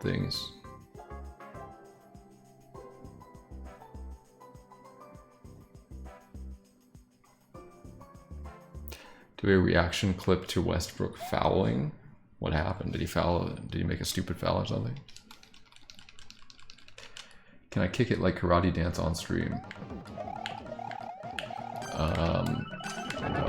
things. Do a reaction clip to Westbrook fouling. What happened? Did he foul? Did he make a stupid foul or something? Can I kick it like karate dance on stream? No.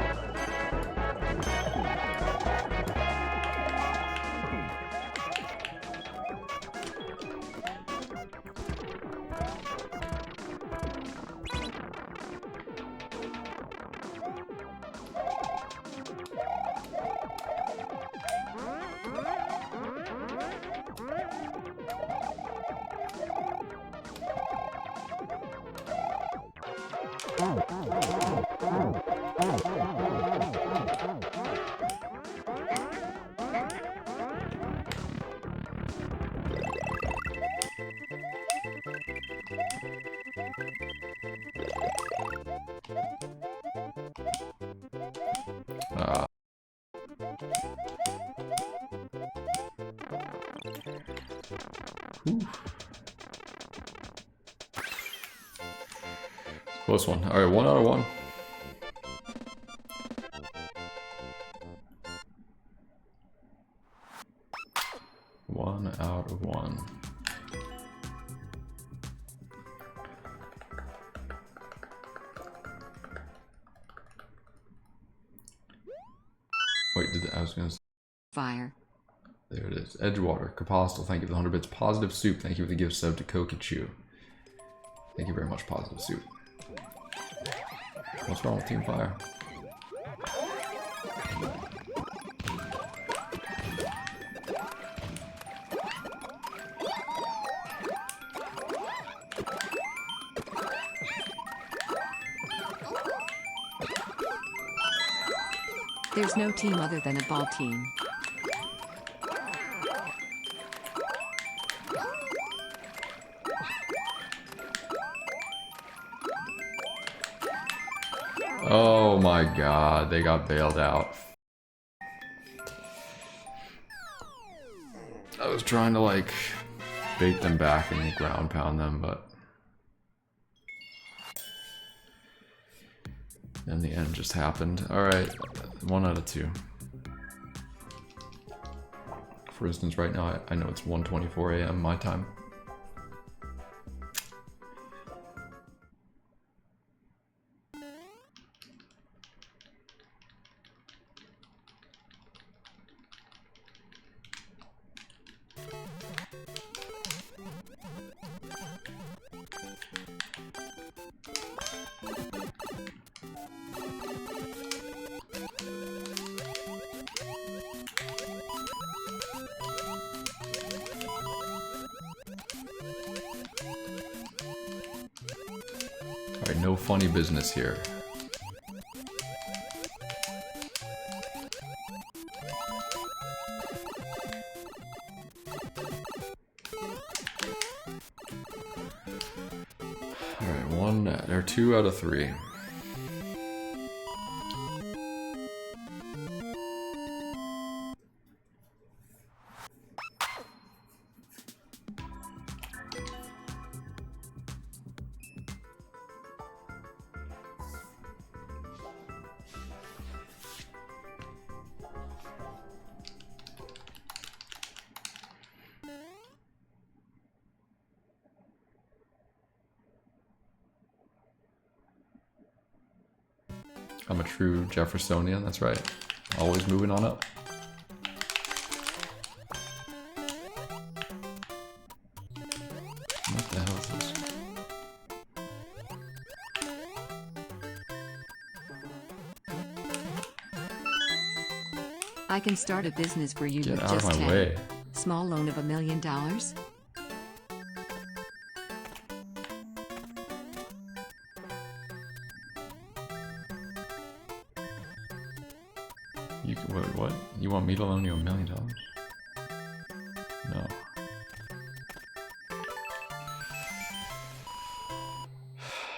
Close one. All right, 1 out of 1. One out of 1. Wait, I was gonna say fire. There it is. Edgewater. Kapostle, thank you for the 100 bits. Positive Soup, thank you for the gift sub to Kokichu. Thank you very much, Positive Soup. What's wrong with Team Fire? There's no team other than a ball team. Oh my god, they got bailed out. I was trying to like bait them back and ground pound them, but in the end just happened. Alright, 1 out of 2. For instance, right now I know it's 1:24 a.m. my time. Alright, no funny business here. Alright, 2 out of 3. I'm a true Jeffersonian, that's right. Always moving on up. What the hell is this? I can start a business for you Get with out of just my 10. way. Small loan of $1 million. What? You want me to loan you $1 million? No.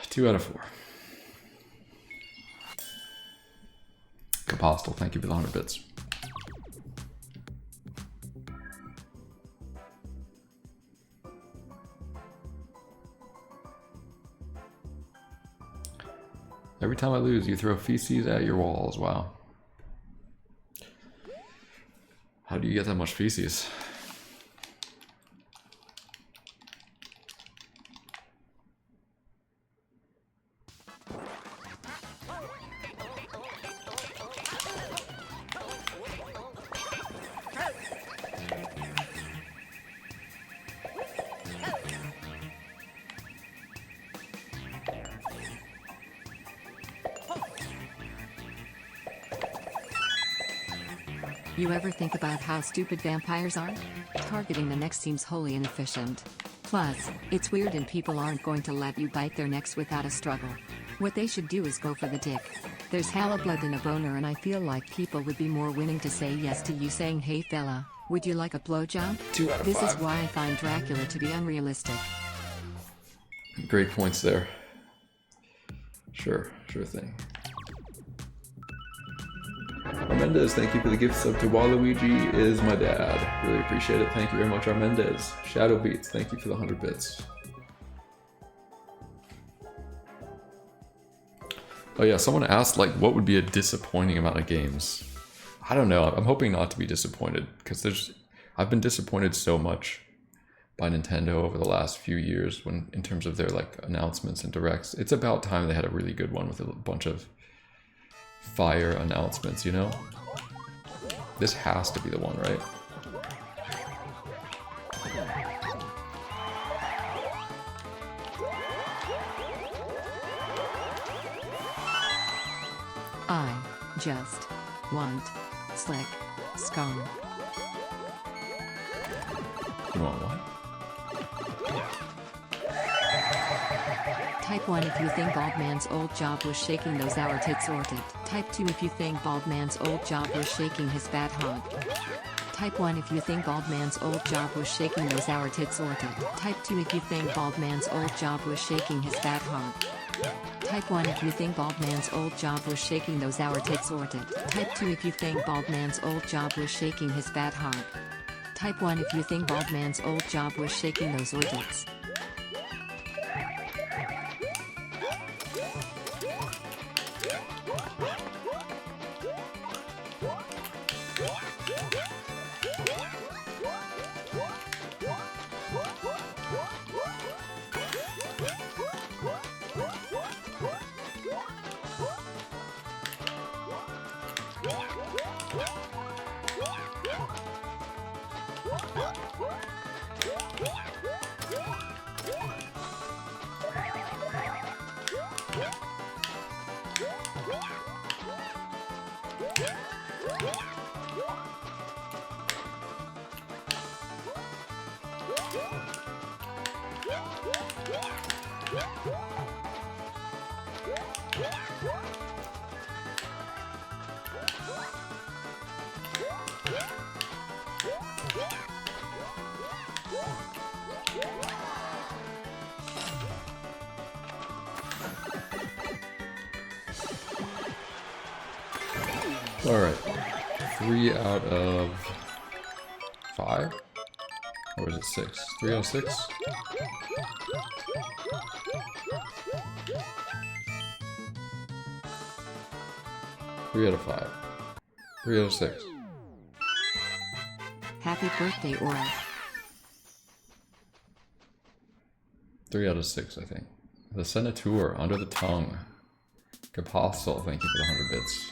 Two out of 4. Kapostle, thank you for the 100 bits. Every time I lose, you throw feces at your walls. Wow. How do you get that much feces? You ever think about how stupid vampires are? Targeting the neck seems wholly inefficient. Plus, it's weird and people aren't going to let you bite their necks without a struggle. What they should do is go for the dick. There's hella blood in a boner and I feel like people would be more willing to say yes to you saying, hey fella, would you like a blowjob? 2 out of 5. This is why I find Dracula to be unrealistic. Great points there. Sure thing. Armendez, thank you for the gift sub to Waluigi is my dad. Really appreciate it. Thank you very much, Armendez. Shadow Beats, thank you for the 100 bits. Oh yeah, someone asked like what would be a disappointing amount of games. I don't know. I'm hoping not to be disappointed because I've been disappointed so much by Nintendo over the last few years in terms of their like announcements and directs. It's about time they had a really good one with a bunch of fire announcements, you know? This has to be the one, right? I just want slick scum. You want what? Type 1 if you think Bald Man's old job was shaking those hour tits sorted. Type 2 if you think Bald Man's old job was shaking his bad hog. Type 1 if you think Bald Man's old job was shaking those hour tits sorted. Type 2 if you think Bald Man's old job was shaking his bad hog. Type 1 if you think Bald Man's old job was shaking those hour tits sorted. Type 2 if you think Bald Man's old job was shaking his bad hog. Type 1 if you think Bald Man's old job was shaking those orbits. Alright. 3 out of 5? Or is it 6? 3 out of 6? Three out of 5. 3 out of 6. Happy birthday, Aura. 3 out of 6, I think. The Senator, Under the Tongue. Apostle, thank you for the 100 bits.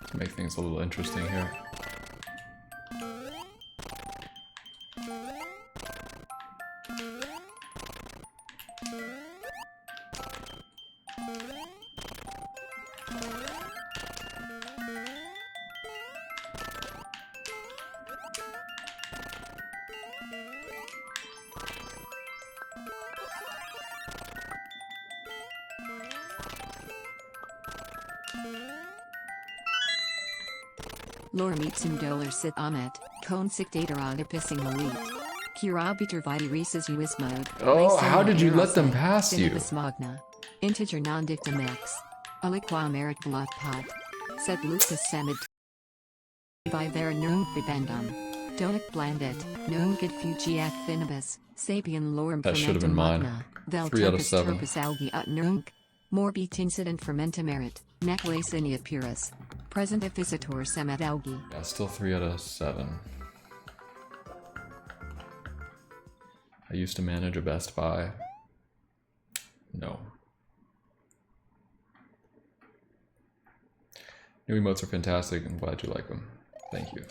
To make things a little interesting here. Lor Meetsum Dolar Sit Ahmet, Kon Sik Datarada Pissing Malit. Kirabiter Vidi Reeses US mode. Oh, how did you let them pass you? Magna. Integer non dictum X. Aliqua Merit Blut Pot. Set Lucas Samid. Vivera Nung Bibendum. Donik Blandit, Nungid Fujiak Finibus, Sapien Lorem That should have been mine. Vel 3 out of 7. Tropus Algi Ut Nunk. Morbit Incident Fermenta Merit, Necklace Inia Purus. Present Efficitor Semet Algi. Yeah, still 3 out of 7. I used to manage a Best Buy. No. New emotes are fantastic. I'm glad you like them. Thank you.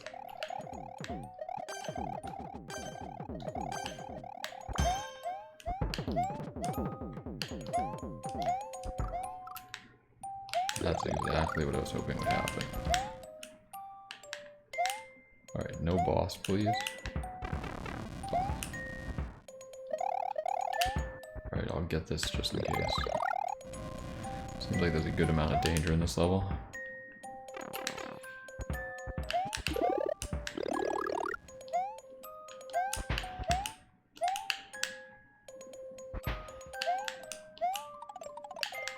That's exactly what I was hoping would happen. Alright, no boss, please. Alright, I'll get this just in case. Seems like there's a good amount of danger in this level.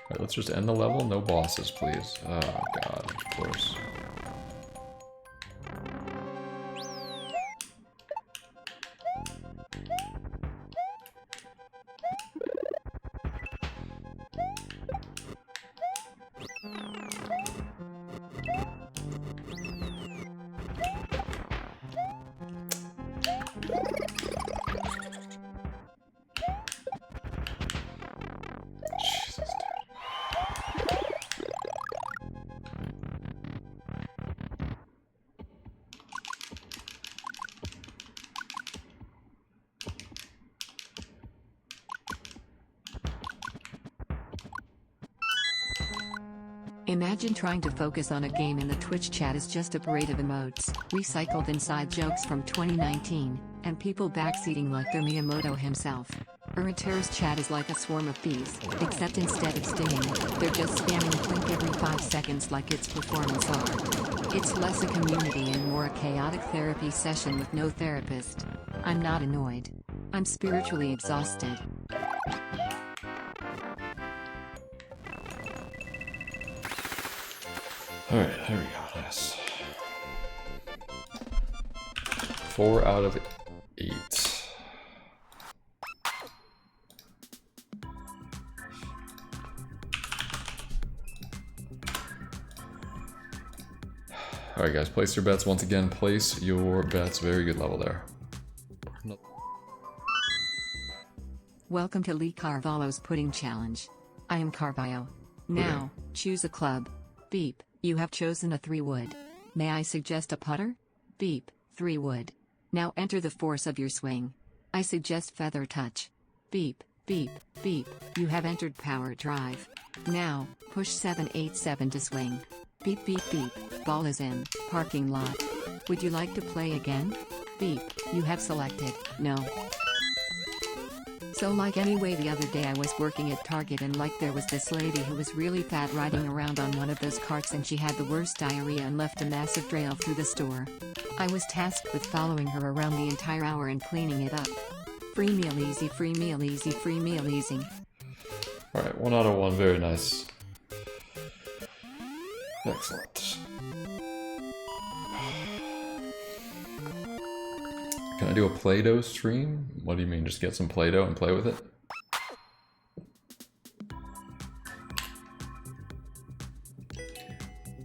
Alright, let's just end the level. No bosses, please. Oh god, of course. Imagine trying to focus on a game and the Twitch chat is just a parade of emotes, recycled inside jokes from 2019, and people backseating like they're Miyamoto himself. Uriter's chat is like a swarm of bees, except instead of stinging, they're just spamming Clink every 5 seconds like it's performance art. It's less a community and more a chaotic therapy session with no therapist. I'm not annoyed. I'm spiritually exhausted. Alright, here we go, nice. 4 out of 8. Alright guys, place your bets once again. Place your bets. Very good level there. Welcome to Lee Carvalho's Pudding Challenge. I am Carvalho. Now, choose a club. Beep. You have chosen a 3-wood. May I suggest a putter? Beep, 3-wood. Now enter the force of your swing. I suggest feather touch. Beep, beep, beep. You have entered power drive. Now, push 787 to swing. Beep, beep, beep. Ball is in. Parking lot. Would you like to play again? Beep. You have selected no. So like anyway, the other day I was working at Target and like there was this lady who was really fat riding around on one of those carts and she had the worst diarrhea and left a massive trail through the store. I was tasked with following her around the entire hour and cleaning it up. Free meal easy, free meal easy, free meal easy. Alright, 1 out of 1, very nice. Excellent. Can I do a Play-Doh stream? What do you mean, just get some Play-Doh and play with it?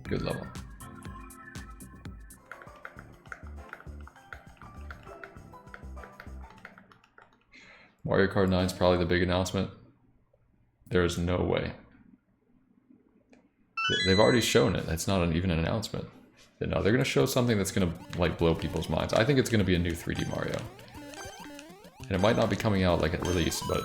Good level. Mario Kart 9 is probably the big announcement. There is no way. They've already shown it. That's not even an announcement. No, they're going to show something that's going to like blow people's minds. I think it's going to be a new 3D Mario. And it might not be coming out like at release, but...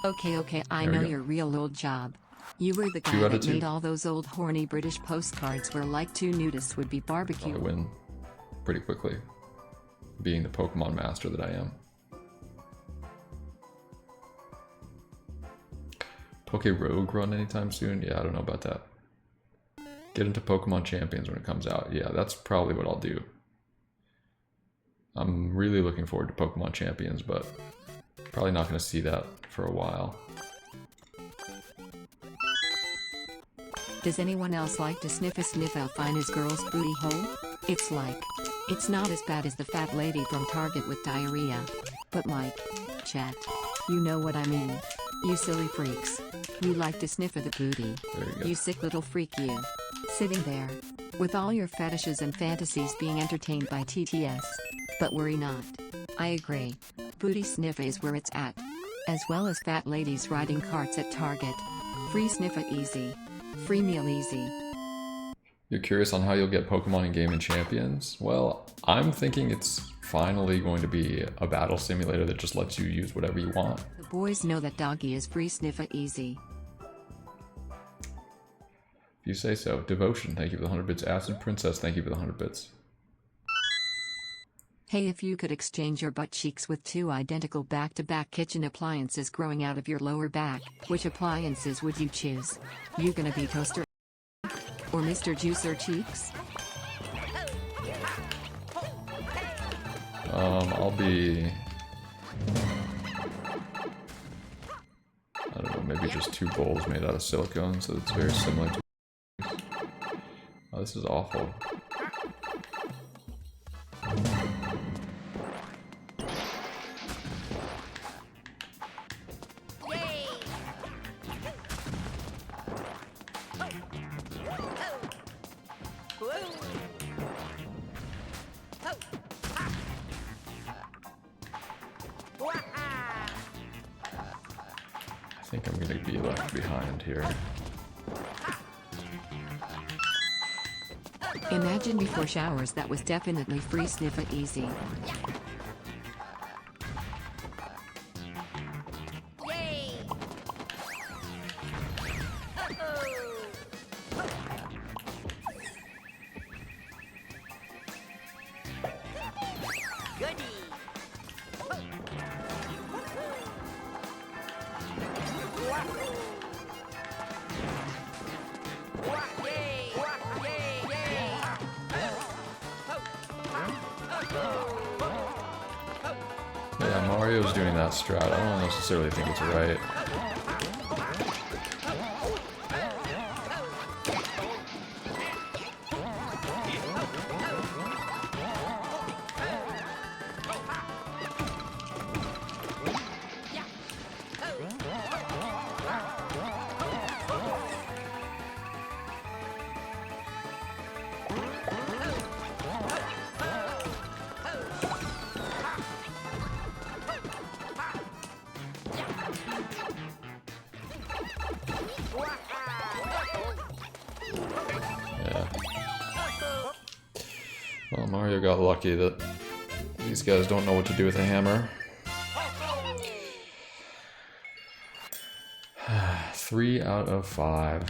Okay, I There we know go. your real old job. You were the 2 guy out of that 2. made all those old horny British postcards where like two nudists would be barbecue. Probably win pretty quickly, being the Pokemon master that I am. Poke Rogue run anytime soon? Yeah, I don't know about that. Get into Pokemon Champions when it comes out. Yeah, that's probably what I'll do. I'm really looking forward to Pokemon Champions, but probably not going to see that for a while. Does anyone else like to sniff a fine his girl's booty hole? It's not as bad as the fat lady from Target with diarrhea. But like, chat. You know what I mean. You silly freaks. You like to sniff at the booty. There you go. You sick little freak you. Sitting there. With all your fetishes and fantasies being entertained by TTS. But worry not. I agree. Booty sniff is where it's at. As well as fat ladies riding carts at Target. Free sniffa easy. Free meal easy. You're curious on how you'll get Pokemon in Game and Champions? Well, I'm thinking it's finally going to be a battle simulator that just lets you use whatever you want. The boys know that doggy is free sniffa easy. If you say so. Devotion, thank you for the 100 bits. Acid Princess, thank you for the 100 bits. Hey, if you could exchange your butt cheeks with two identical back-to-back kitchen appliances growing out of your lower back, which appliances would you choose? You gonna be Toaster or Mr. Juicer Cheeks? I'll be... I don't know, maybe just two bowls made out of silicone, so it's very similar to... Oh, this is awful. I think I'm gonna be left behind here. Imagine before showers, that was definitely free sniffa easy. Yeah, Mario's doing that strat. I don't necessarily think it's right. Well, Mario got lucky that these guys don't know what to do with a hammer. 3 out of 5.